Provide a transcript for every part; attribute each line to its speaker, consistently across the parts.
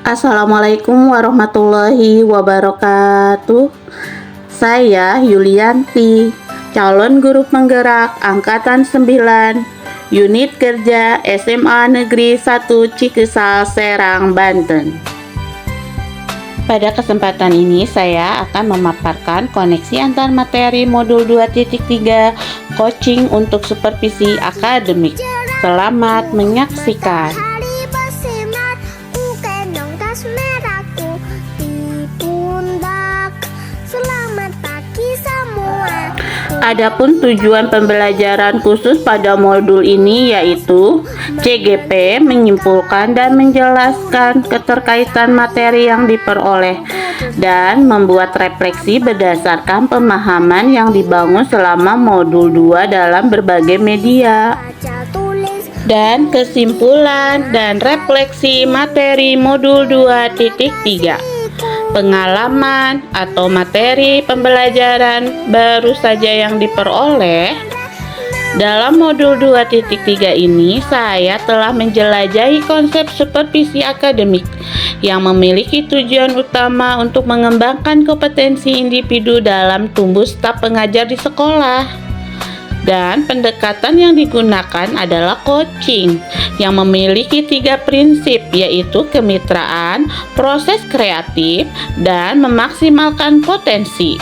Speaker 1: Assalamualaikum warahmatullahi wabarakatuh. Saya Yulianti, calon guru penggerak Angkatan 9, Unit Kerja SMA Negeri 1 Cikesal, Serang, Banten. Pada kesempatan ini saya akan memaparkan koneksi antar materi modul 2.3 coaching untuk supervisi akademik. Selamat menyaksikan. Adapun tujuan pembelajaran khusus pada modul ini yaitu CGP menyimpulkan dan menjelaskan keterkaitan materi yang diperoleh dan membuat refleksi berdasarkan pemahaman yang dibangun selama modul 2 dalam berbagai media. Dan kesimpulan dan refleksi materi modul 2.3. Pengalaman atau materi pembelajaran baru saja yang diperoleh. Dalam modul 2.3 ini saya telah menjelajahi konsep supervisi akademik yang memiliki tujuan utama untuk mengembangkan kompetensi individu dalam tumbuh staf pengajar di sekolah. Dan pendekatan yang digunakan adalah coaching yang memiliki 3 prinsip, yaitu kemitraan, proses kreatif, dan memaksimalkan potensi.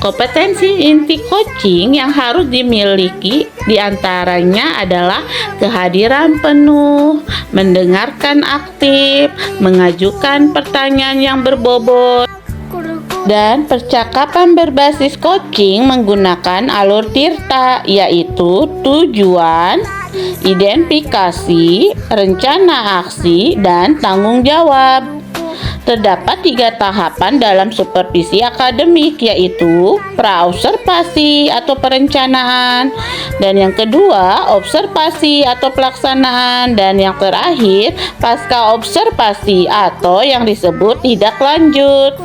Speaker 1: Kompetensi inti coaching yang harus dimiliki diantaranya adalah kehadiran penuh, mendengarkan aktif, mengajukan pertanyaan yang berbobot, dan percakapan berbasis coaching menggunakan alur Tirta, yaitu tujuan, identifikasi, rencana aksi, dan tanggung jawab. Terdapat 3 tahapan dalam supervisi akademik, yaitu praobservasi atau perencanaan, dan yang kedua observasi atau pelaksanaan, dan yang terakhir pasca observasi atau yang disebut tindak lanjut.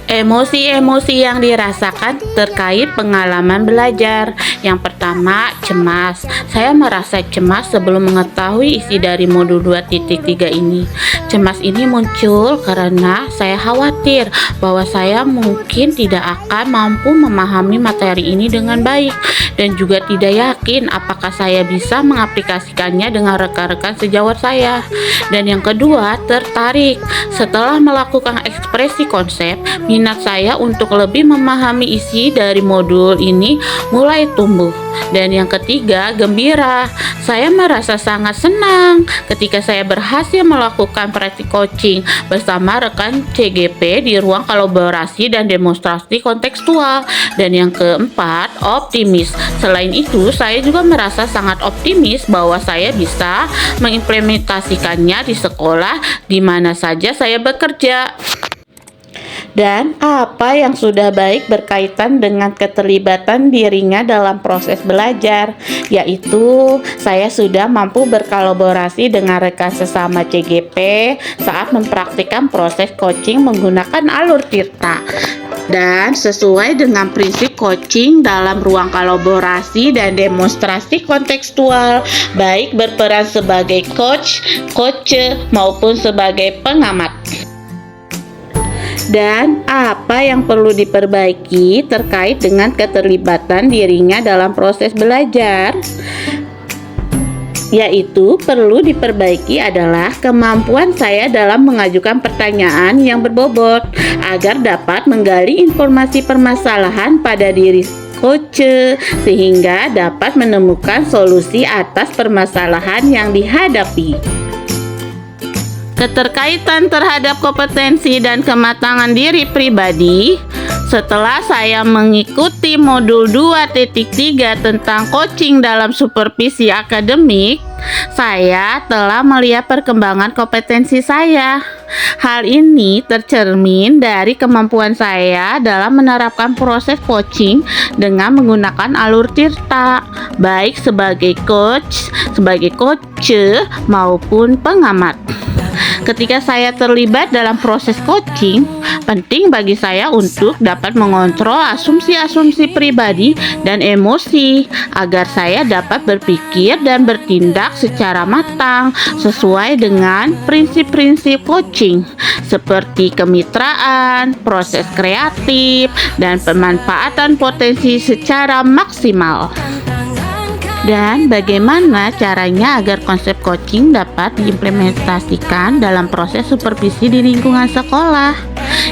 Speaker 1: Emosi-emosi yang dirasakan terkait pengalaman belajar. Yang pertama, cemas. Saya merasa cemas sebelum mengetahui isi dari modul 2.3 ini. Cemas ini muncul karena saya khawatir bahwa saya mungkin tidak akan mampu memahami materi ini dengan baik dan juga tidak yakin apakah saya bisa mengaplikasikannya dengan rekan-rekan sejawat saya. Dan yang kedua, tertarik. Setelah melakukan ekspresi konsep, minat saya untuk lebih memahami isi dari modul ini mulai tumbuh. Dan yang ketiga, gembira. Saya merasa sangat senang ketika saya berhasil melakukan praktik coaching bersama rekan CGP di ruang kolaborasi dan demonstrasi kontekstual. Dan yang keempat, optimis. Selain itu, saya juga merasa sangat optimis bahwa saya bisa mengimplementasikannya di sekolah di mana saja saya bekerja. Dan apa yang sudah baik berkaitan dengan keterlibatan dirinya dalam proses belajar, yaitu saya sudah mampu berkolaborasi dengan rekan sesama CGP saat mempraktikkan proses coaching menggunakan alur Tirta. Dan sesuai dengan prinsip coaching dalam ruang kolaborasi dan demonstrasi kontekstual, baik berperan sebagai coach, maupun sebagai pengamat. Dan apa yang perlu diperbaiki terkait dengan keterlibatan dirinya dalam proses belajar, yaitu perlu diperbaiki adalah kemampuan saya dalam mengajukan pertanyaan yang berbobot agar dapat menggali informasi permasalahan pada diri coach sehingga dapat menemukan solusi atas permasalahan yang dihadapi. Keterkaitan terhadap kompetensi dan kematangan diri pribadi. Setelah saya mengikuti modul 2.3 tentang coaching dalam supervisi akademik, saya telah melihat perkembangan kompetensi saya. Hal ini tercermin dari kemampuan saya dalam menerapkan proses coaching dengan menggunakan alur Tirta, baik sebagai coach, maupun pengamat. Ketika saya terlibat dalam proses coaching, penting bagi saya untuk dapat mengontrol asumsi-asumsi pribadi dan emosi agar saya dapat berpikir dan bertindak secara matang sesuai dengan prinsip-prinsip coaching seperti kemitraan, proses kreatif, dan pemanfaatan potensi secara maksimal. Dan bagaimana caranya agar konsep coaching dapat diimplementasikan dalam proses supervisi di lingkungan sekolah?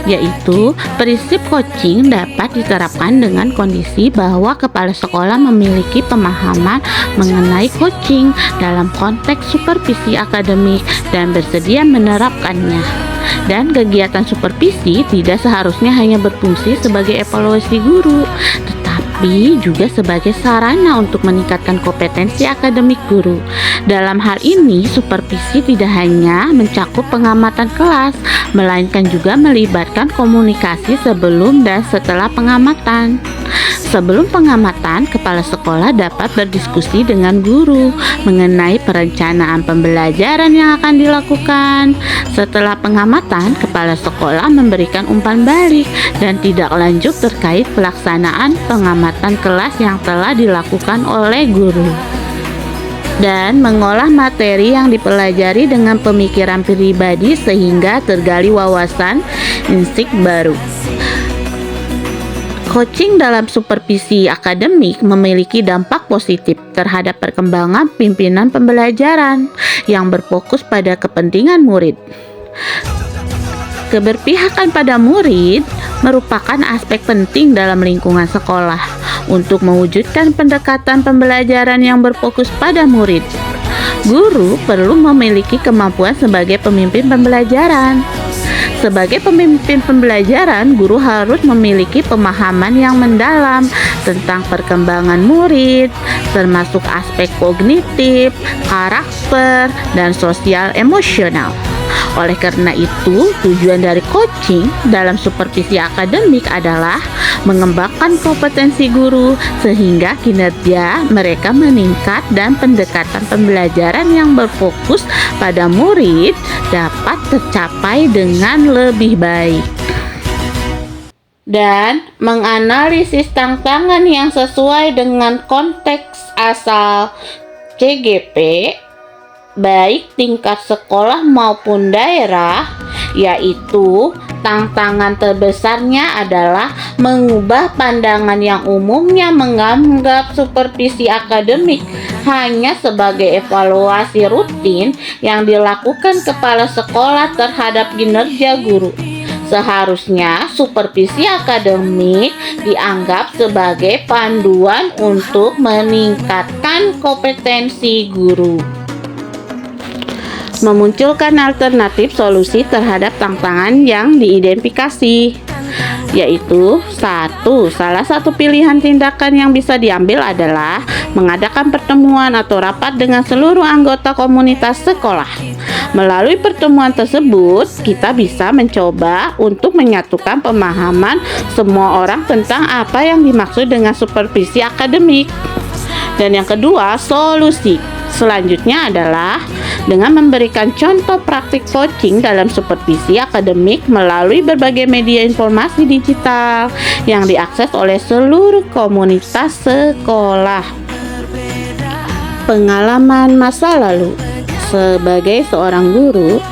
Speaker 1: Yaitu, prinsip coaching dapat diterapkan dengan kondisi bahwa kepala sekolah memiliki pemahaman mengenai coaching dalam konteks supervisi akademik dan bersedia menerapkannya. Dan kegiatan supervisi tidak seharusnya hanya berfungsi sebagai evaluasi guru, tetapi juga sebagai sarana untuk meningkatkan kompetensi akademik guru. Dalam hal ini, supervisi tidak hanya mencakup pengamatan kelas, melainkan juga melibatkan komunikasi sebelum dan setelah pengamatan. Sebelum pengamatan, kepala sekolah dapat berdiskusi dengan guru mengenai perencanaan pembelajaran yang akan dilakukan. Setelah pengamatan, kepala sekolah memberikan umpan balik dan tidak lanjut terkait pelaksanaan pengamatan kelas yang telah dilakukan oleh guru. Dan mengolah materi yang dipelajari dengan pemikiran pribadi sehingga tergali wawasan insting baru. Coaching dalam supervisi akademik memiliki dampak positif terhadap perkembangan pimpinan pembelajaran yang berfokus pada kepentingan murid. Keberpihakan pada murid merupakan aspek penting dalam lingkungan sekolah untuk mewujudkan pendekatan pembelajaran yang berfokus pada murid. Guru perlu memiliki kemampuan sebagai pemimpin pembelajaran. Sebagai pemimpin pembelajaran, guru harus memiliki pemahaman yang mendalam tentang perkembangan murid, termasuk aspek kognitif, karakter, dan sosial emosional. Oleh karena itu, tujuan dari coaching dalam supervisi akademik adalah mengembangkan kompetensi guru sehingga kinerja mereka meningkat dan pendekatan pembelajaran yang berfokus pada murid dapat tercapai dengan lebih baik. Dan menganalisis tantangan yang sesuai dengan konteks asal CGP baik tingkat sekolah maupun daerah, yaitu tantangan terbesarnya adalah mengubah pandangan yang umumnya menganggap supervisi akademik hanya sebagai evaluasi rutin yang dilakukan kepala sekolah terhadap kinerja guru. Seharusnya supervisi akademik dianggap sebagai panduan untuk meningkatkan kompetensi guru. Memunculkan alternatif solusi terhadap tantangan yang diidentifikasi, yaitu salah satu pilihan tindakan yang bisa diambil adalah mengadakan pertemuan atau rapat dengan seluruh anggota komunitas sekolah. Melalui pertemuan tersebut, kita bisa mencoba untuk menyatukan pemahaman semua orang tentang apa yang dimaksud dengan supervisi akademik. Dan yang kedua, solusi selanjutnya adalah dengan memberikan contoh praktik coaching dalam supervisi akademik melalui berbagai media informasi digital yang diakses oleh seluruh komunitas sekolah. Pengalaman masa lalu. Sebagai seorang guru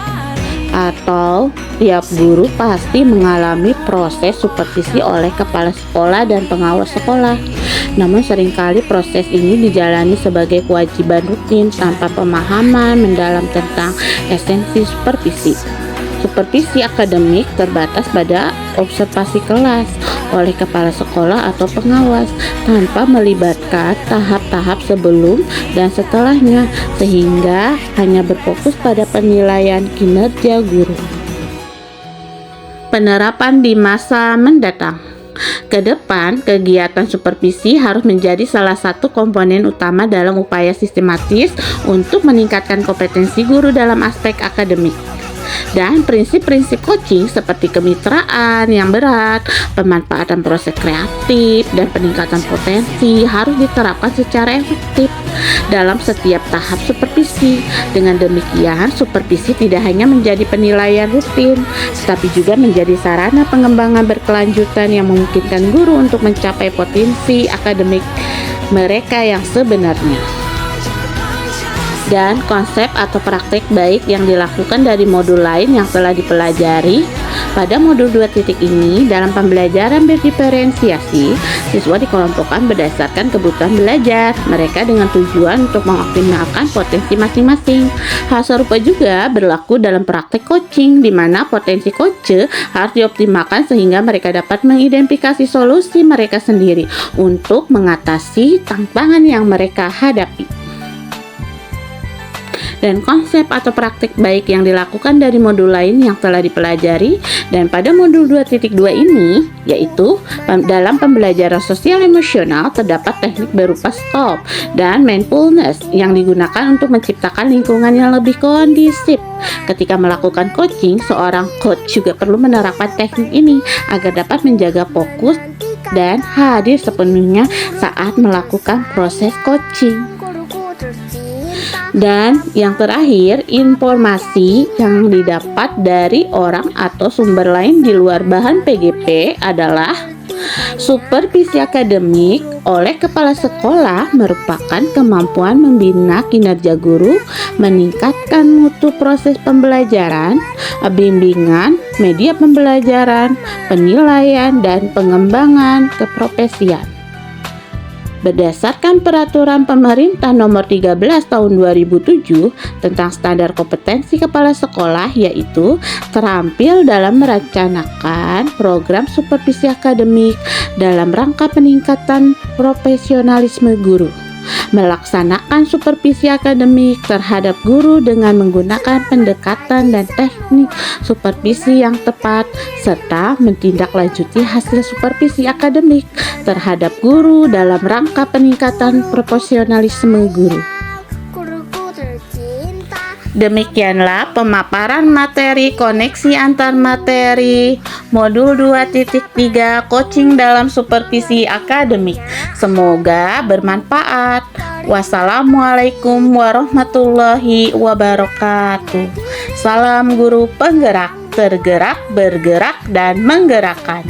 Speaker 1: atau tiap guru pasti mengalami proses supervisi oleh kepala sekolah dan pengawas sekolah. Namun seringkali proses ini dijalani sebagai kewajiban rutin tanpa pemahaman mendalam tentang esensi supervisi. Supervisi akademik terbatas pada observasi kelas oleh kepala sekolah atau pengawas tanpa melibatkan tahap-tahap sebelum dan setelahnya, sehingga hanya berfokus pada penilaian kinerja guru. Penerapan di masa mendatang. Ke depan, kegiatan supervisi harus menjadi salah satu komponen utama dalam upaya sistematis untuk meningkatkan kompetensi guru dalam aspek akademik. Dan prinsip-prinsip coaching seperti kemitraan yang berat, pemanfaatan proses kreatif, dan peningkatan potensi harus diterapkan secara efektif dalam setiap tahap supervisi. Dengan demikian, supervisi tidak hanya menjadi penilaian rutin, tetapi juga menjadi sarana pengembangan berkelanjutan yang memungkinkan guru untuk mencapai potensi akademik mereka yang sebenarnya. Dan konsep atau praktik baik yang dilakukan dari modul lain yang telah dipelajari pada modul 2 ini. Dalam pembelajaran berdiferensiasi, siswa dikelompokkan berdasarkan kebutuhan belajar mereka dengan tujuan untuk mengoptimalkan potensi masing-masing. Hal serupa juga berlaku dalam praktik coaching, di mana potensi coach harus dioptimalkan sehingga mereka dapat mengidentifikasi solusi mereka sendiri untuk mengatasi tantangan yang mereka hadapi. Dan konsep atau praktik baik yang dilakukan dari modul lain yang telah dipelajari dan pada modul 2.2 ini, yaitu dalam pembelajaran sosial emosional terdapat teknik berupa stop dan mindfulness yang digunakan untuk menciptakan lingkungan yang lebih kondusif. Ketika melakukan coaching, seorang coach juga perlu menerapkan teknik ini agar dapat menjaga fokus dan hadir sepenuhnya saat melakukan proses coaching. Dan yang terakhir, informasi yang didapat dari orang atau sumber lain di luar bahan PGP adalah supervisi akademik oleh kepala sekolah merupakan kemampuan membina kinerja guru, meningkatkan mutu proses pembelajaran, bimbingan, media pembelajaran, penilaian, dan pengembangan keprofesian. Berdasarkan peraturan pemerintah nomor 13 tahun 2007 tentang standar kompetensi kepala sekolah, yaitu terampil dalam merencanakan program supervisi akademik dalam rangka peningkatan profesionalisme guru, melaksanakan supervisi akademik terhadap guru dengan menggunakan pendekatan dan teknik supervisi yang tepat, serta menindaklanjuti hasil supervisi akademik terhadap guru dalam rangka peningkatan profesionalisme guru. Demikianlah pemaparan materi koneksi antar materi modul 2.3 coaching dalam supervisi akademik. Semoga bermanfaat. Wassalamualaikum warahmatullahi wabarakatuh. Salam guru penggerak, tergerak, bergerak, dan menggerakkan.